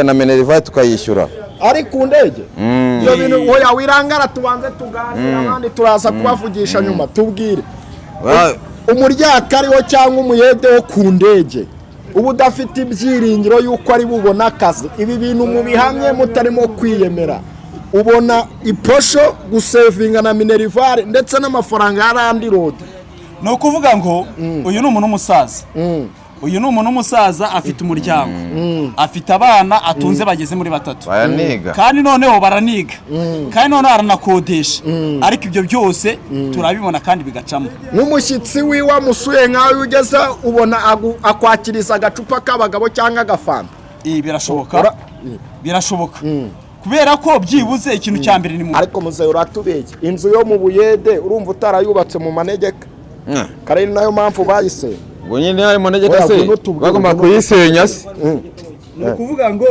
na Minerva tukayishyura ari ku ndege iyo bintu oya wirangara tubanze tuganira abandi turaza kubavugisha nyuma tubwire umuryaka ariho cyangwa umuyede wo ku ndege ubu udafite ibyiringiro yuko ari bubona akazi ibi bintu mu bihamye mutarimo kwiyemera ubona iposho gusevinga na Minerva ndetse n'amafaranga ya Randi Road no kuvuga ngo uyu ni umuntu w'umusaza uyu ni umuntu w'umusaza afite umuryango afite abana atunze bageze muri 3 baraniga kandi noneho baraniga kandi noneho aranakodesha ariko ibyo byose turabibona kandi bigacamo nk'umushyitsi wiwe amusuye nkawe ugeze ubona akwakiriza agacupa k'abagabo cyangwa agafanta birashoboka kubera ko byibuze ikintu cya mbere ni mu ariko muze uratubeye inzu yo mu Buyede urumva utarayubatse mu manegeka kare nayo mpamvu bayise ngo nyine hari manegeka se bagomba kuyisenya se no kuvuga ngo